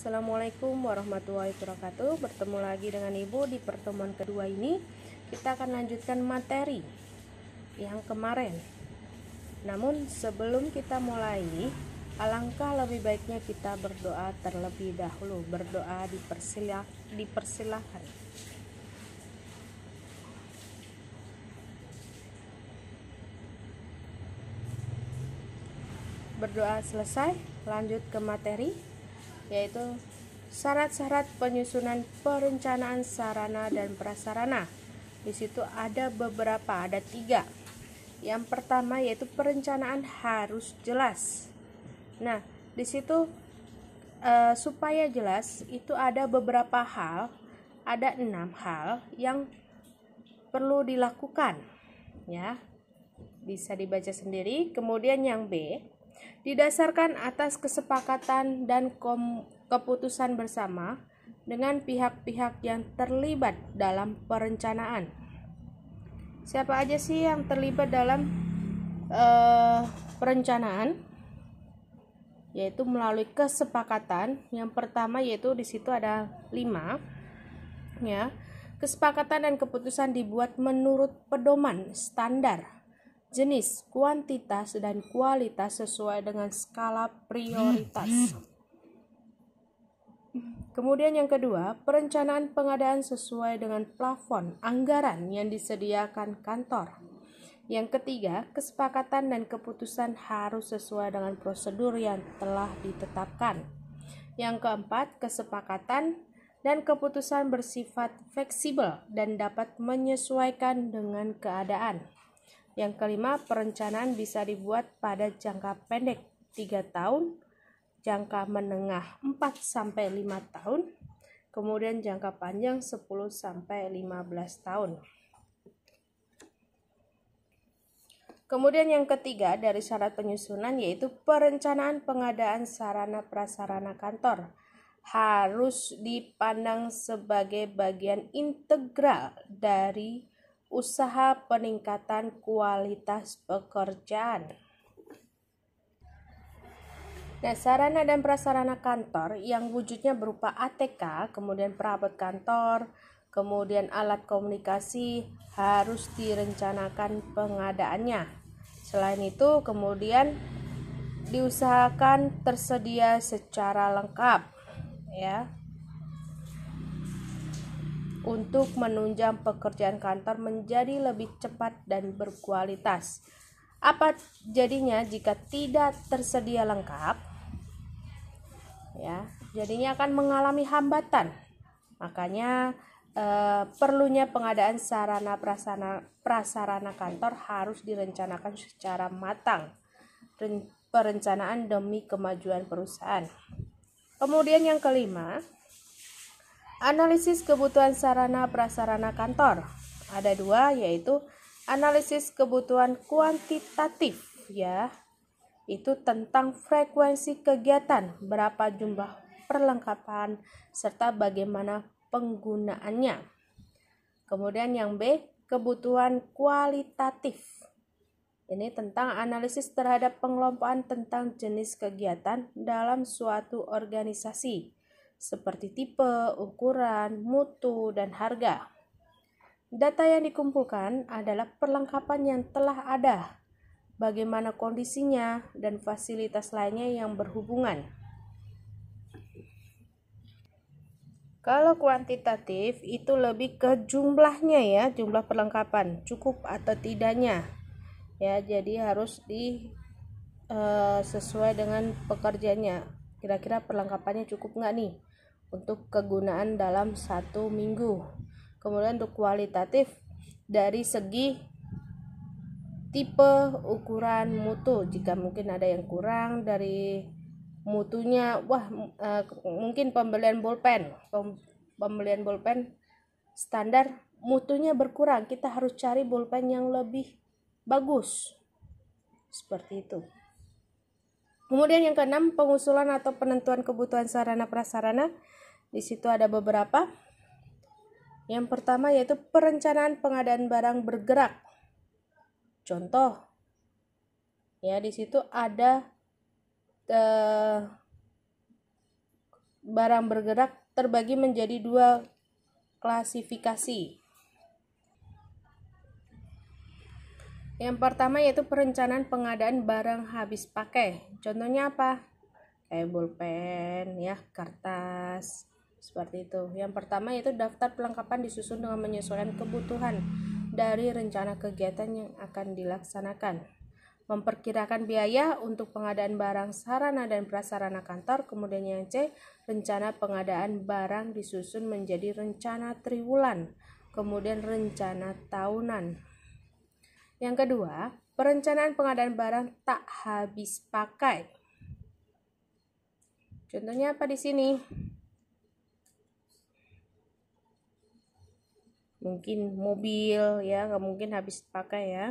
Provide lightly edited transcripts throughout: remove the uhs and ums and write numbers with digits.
Assalamualaikum warahmatullahi wabarakatuh. Bertemu lagi dengan Ibu di pertemuan kedua ini. Kita akan lanjutkan materi yang kemarin. Namun sebelum kita mulai, alangkah lebih baiknya kita berdoa terlebih dahulu. Berdoa dipersilahkan. Berdoa selesai, lanjut ke materi, yaitu syarat-syarat penyusunan perencanaan sarana dan prasarana. Di situ ada beberapa, ada 3. Yang pertama yaitu perencanaan harus jelas. Nah, di situ supaya jelas itu ada beberapa hal, ada 6 hal yang perlu dilakukan, ya. Bisa dibaca sendiri. Kemudian yang B, didasarkan atas kesepakatan dan keputusan bersama dengan pihak-pihak yang terlibat dalam perencanaan. Siapa aja sih yang terlibat dalam perencanaan? Yaitu melalui kesepakatan. Yang pertama yaitu di situ ada 5, ya. Kesepakatan dan keputusan dibuat menurut pedoman standar jenis, kuantitas, dan kualitas sesuai dengan skala prioritas. Kemudian yang kedua, perencanaan pengadaan sesuai dengan plafon anggaran yang disediakan kantor. Yang ketiga, kesepakatan dan keputusan harus sesuai dengan prosedur yang telah ditetapkan. Yang keempat, kesepakatan dan keputusan bersifat fleksibel dan dapat menyesuaikan dengan keadaan. Yang kelima, perencanaan bisa dibuat pada jangka pendek 3 tahun, jangka menengah 4-5 tahun, kemudian jangka panjang 10-15 tahun. Kemudian yang ketiga dari syarat penyusunan yaitu perencanaan pengadaan sarana prasarana kantor harus dipandang sebagai bagian integral dari usaha peningkatan kualitas pekerjaan. Nah, sarana dan prasarana kantor yang wujudnya berupa ATK, kemudian perabot kantor, kemudian alat komunikasi harus direncanakan pengadaannya. Selain itu, kemudian diusahakan tersedia secara lengkap, ya, untuk menunjang pekerjaan kantor menjadi lebih cepat dan berkualitas. Apa jadinya jika tidak tersedia lengkap? Ya, jadinya akan mengalami hambatan. Makanya perlunya pengadaan sarana prasarana kantor harus direncanakan secara matang. Perencanaan demi kemajuan perusahaan. Kemudian yang kelima, analisis kebutuhan sarana prasarana kantor. Ada 2, yaitu analisis kebutuhan kuantitatif, ya. Itu tentang frekuensi kegiatan, berapa jumlah perlengkapan serta bagaimana penggunaannya. Kemudian yang B, kebutuhan kualitatif. Ini tentang analisis terhadap pengelompokan tentang jenis kegiatan dalam suatu organisasi, seperti tipe, ukuran, mutu, dan harga. Data yang dikumpulkan adalah perlengkapan yang telah ada, bagaimana kondisinya, dan fasilitas lainnya yang berhubungan. Kalau kuantitatif itu lebih ke jumlahnya, ya, jumlah perlengkapan cukup atau tidaknya, ya. Jadi harus sesuai dengan pekerjaannya. Kira-kira perlengkapannya cukup nggak nih untuk kegunaan dalam 1 minggu. Kemudian untuk kualitatif dari segi tipe, ukuran, mutu. Jika mungkin ada yang kurang dari mutunya, mungkin pembelian bolpen standar mutunya berkurang, kita harus cari bolpen yang lebih bagus. Seperti itu. Kemudian yang keenam, pengusulan atau penentuan kebutuhan sarana prasarana. Di situ ada beberapa. Yang pertama yaitu perencanaan pengadaan barang bergerak. Contoh, ya, di situ ada barang bergerak terbagi menjadi dua klasifikasi. Yang pertama yaitu perencanaan pengadaan barang habis pakai. Contohnya apa? Kayak pulpen, ya, kertas, seperti itu. Yang pertama yaitu daftar perlengkapan disusun dengan menyesuaikan kebutuhan dari rencana kegiatan yang akan dilaksanakan. Memperkirakan biaya untuk pengadaan barang sarana dan prasarana kantor. Kemudian yang C, rencana pengadaan barang disusun menjadi rencana triwulan, kemudian rencana tahunan. Yang kedua, perencanaan pengadaan barang tak habis pakai. Contohnya apa di sini? Mungkin mobil, ya, nggak mungkin habis pakai, ya.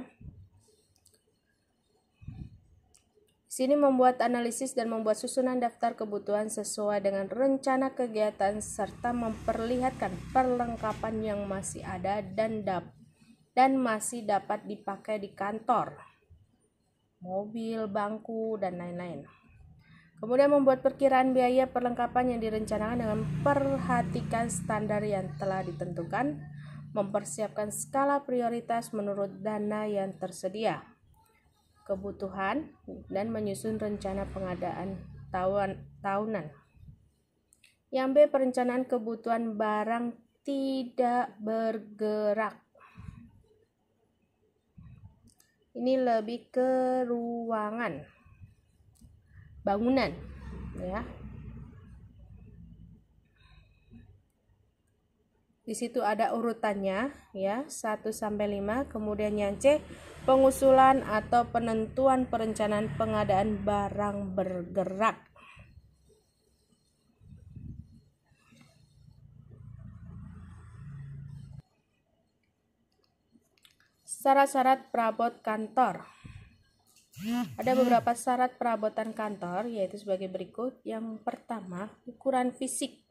Di sini membuat analisis dan membuat susunan daftar kebutuhan sesuai dengan rencana kegiatan serta memperlihatkan perlengkapan yang masih ada dan masih dapat dipakai di kantor, mobil, bangku, dan lain-lain. Kemudian membuat perkiraan biaya perlengkapan yang direncanakan dengan perhatikan standar yang telah ditentukan, mempersiapkan skala prioritas menurut dana yang tersedia, kebutuhan, dan menyusun rencana pengadaan tahunan. Yang B, perencanaan kebutuhan barang tidak bergerak. Ini lebih ke ruangan, bangunan, ya. Di situ ada urutannya, ya, 1 sampai 5. Kemudian yang C, pengusulan atau penentuan perencanaan pengadaan barang bergerak. Syarat-syarat perabot kantor. Ada beberapa syarat perabotan kantor, yaitu sebagai berikut. Yang pertama, ukuran fisik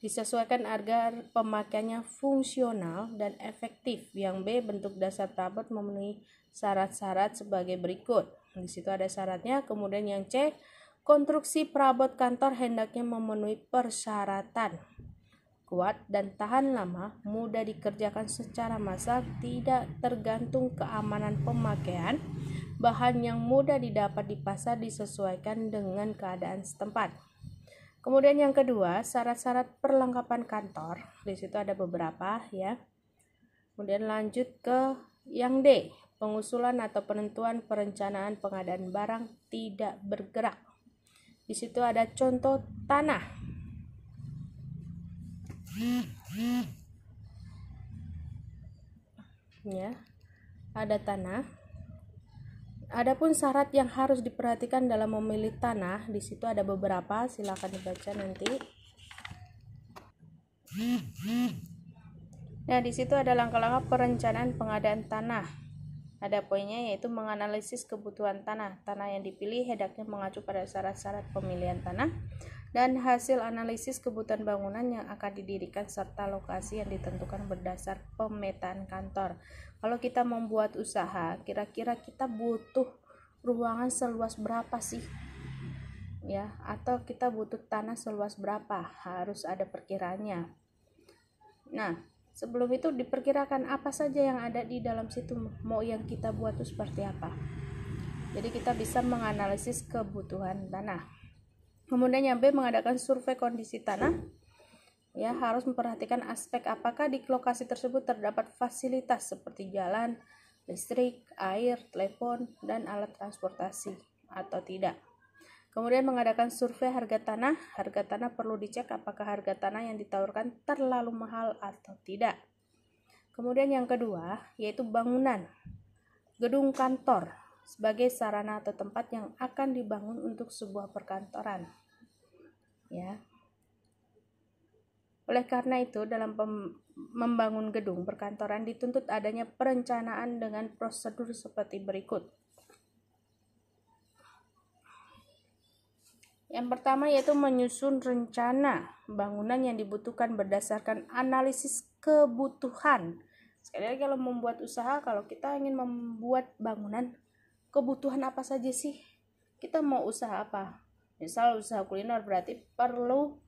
disesuaikan agar pemakaiannya fungsional dan efektif. Yang B, bentuk dasar perabot memenuhi syarat-syarat sebagai berikut. Di situ ada syaratnya. Kemudian yang C, konstruksi perabot kantor hendaknya memenuhi persyaratan kuat dan tahan lama, mudah dikerjakan secara massal, tidak tergantung keamanan pemakaian, bahan yang mudah didapat di pasar disesuaikan dengan keadaan setempat. Kemudian yang kedua, syarat-syarat perlengkapan kantor. Di situ ada beberapa, ya. Kemudian lanjut ke yang D, pengusulan atau penentuan perencanaan pengadaan barang tidak bergerak. Di situ ada contoh tanah. Ya, ada tanah. Adapun syarat yang harus diperhatikan dalam memilih tanah, di situ ada beberapa, silakan dibaca nanti. Nah, di situ ada langkah-langkah perencanaan pengadaan tanah. Ada poinnya, yaitu menganalisis kebutuhan tanah. Tanah yang dipilih hendaknya mengacu pada syarat-syarat pemilihan tanah dan hasil analisis kebutuhan bangunan yang akan didirikan serta lokasi yang ditentukan berdasar pemetaan kantor. Kalau kita membuat usaha, kira-kira kita butuh ruangan seluas berapa sih? Ya, atau kita butuh tanah seluas berapa? Harus ada perkiraannya. Nah, sebelum itu diperkirakan apa saja yang ada di dalam situ, mau yang kita buat itu seperti apa. Jadi kita bisa menganalisis kebutuhan tanah. Kemudian yang B, mengadakan survei kondisi tanah. Ya, harus memperhatikan aspek apakah di lokasi tersebut terdapat fasilitas seperti jalan, listrik, air, telepon, dan alat transportasi atau tidak. Kemudian mengadakan survei harga tanah. Harga tanah perlu dicek apakah harga tanah yang ditawarkan terlalu mahal atau tidak. Kemudian yang kedua, yaitu bangunan. Gedung kantor sebagai sarana atau tempat yang akan dibangun untuk sebuah perkantoran. Ya. Oleh karena itu, dalam membangun gedung perkantoran dituntut adanya perencanaan dengan prosedur seperti berikut. Yang pertama yaitu menyusun rencana bangunan yang dibutuhkan berdasarkan analisis kebutuhan. Sekali lagi, kalau membuat usaha, kalau kita ingin membuat bangunan, kebutuhan apa saja sih? Kita mau usaha apa? Misal usaha kuliner berarti perlu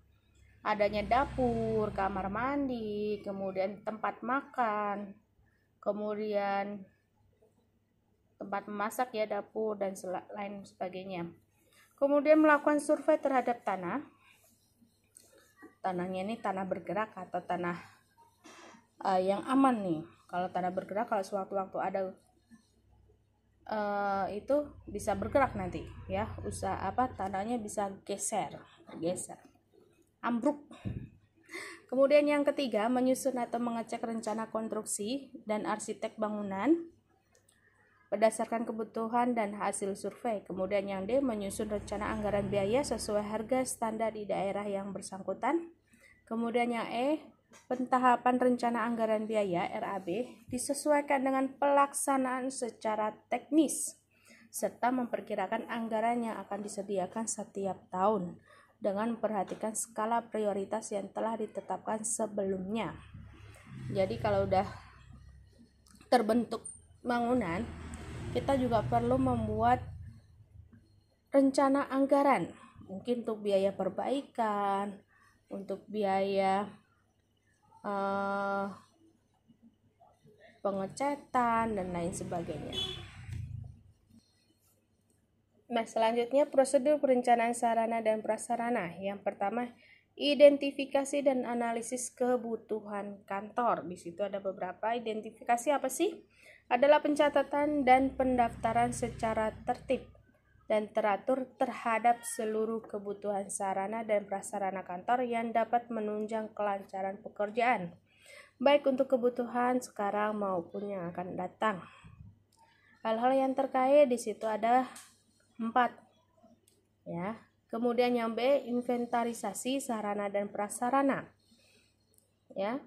adanya dapur, kamar mandi, kemudian tempat makan, kemudian tempat memasak ya, dapur dan lain sebagainya. Kemudian melakukan survei terhadap tanah. Tanahnya ini tanah bergerak atau tanah yang aman nih. Kalau tanah bergerak, kalau sewaktu-waktu ada itu bisa bergerak nanti ya, tanahnya bisa bergeser, ambruk. Kemudian yang ketiga, menyusun atau mengecek rencana konstruksi dan arsitek bangunan berdasarkan kebutuhan dan hasil survei. Kemudian yang D, menyusun rencana anggaran biaya sesuai harga standar di daerah yang bersangkutan. Kemudian yang E, pentahapan rencana anggaran biaya RAB disesuaikan dengan pelaksanaan secara teknis serta memperkirakan anggaran yang akan disediakan setiap tahun dengan memperhatikan skala prioritas yang telah ditetapkan sebelumnya. Jadi kalau udah terbentuk bangunan, kita juga perlu membuat rencana anggaran, mungkin untuk biaya perbaikan, untuk biaya pengecatan dan lain sebagainya. Nah, selanjutnya prosedur perencanaan sarana dan prasarana. Yang pertama, identifikasi dan analisis kebutuhan kantor. Di situ ada beberapa. Identifikasi apa sih? Adalah pencatatan dan pendaftaran secara tertib dan teratur terhadap seluruh kebutuhan sarana dan prasarana kantor yang dapat menunjang kelancaran pekerjaan, baik untuk kebutuhan sekarang maupun yang akan datang. Hal-hal yang terkait di situ ada 4 ya. Kemudian yang B, inventarisasi sarana dan prasarana ya.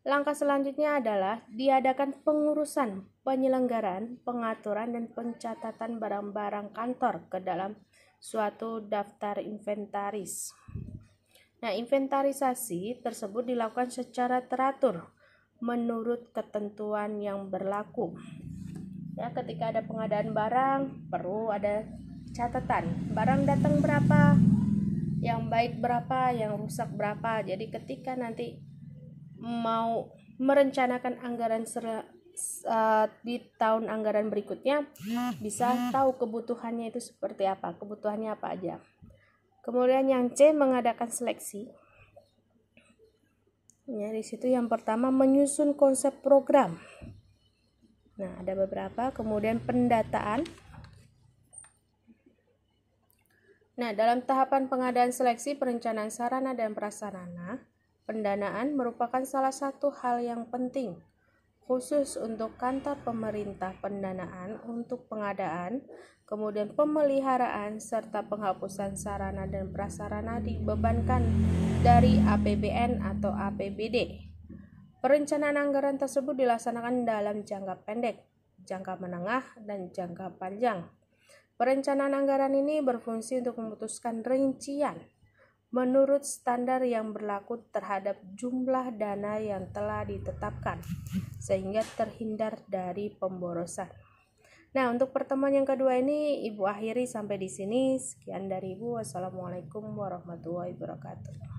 Langkah selanjutnya adalah diadakan pengurusan, penyelenggaraan, pengaturan dan pencatatan barang-barang kantor ke dalam suatu daftar inventaris. Nah, inventarisasi tersebut dilakukan secara teratur menurut ketentuan yang berlaku. Ya, ketika ada pengadaan barang, perlu ada catatan. Barang datang berapa, yang baik berapa, yang rusak berapa. Jadi ketika nanti mau merencanakan anggaran di tahun anggaran berikutnya, bisa tahu kebutuhannya itu seperti apa, kebutuhannya apa aja. Kemudian yang C, mengadakan seleksi. Ya, di situ yang pertama menyusun konsep program. Nah, ada beberapa. Kemudian pendataan. Nah, dalam tahapan pengadaan seleksi perencanaan sarana dan prasarana, pendanaan merupakan salah satu hal yang penting, khusus untuk kantor pemerintah. Pendanaan untuk pengadaan, kemudian pemeliharaan, serta penghapusan sarana dan prasarana dibebankan dari APBN atau APBD. Perencanaan anggaran tersebut dilaksanakan dalam jangka pendek, jangka menengah, dan jangka panjang. Perencanaan anggaran ini berfungsi untuk memutuskan rincian menurut standar yang berlaku terhadap jumlah dana yang telah ditetapkan, sehingga terhindar dari pemborosan. Nah, untuk pertemuan yang kedua ini Ibu akhiri sampai di sini. Sekian dari Ibu. Wassalamualaikum warahmatullahi wabarakatuh.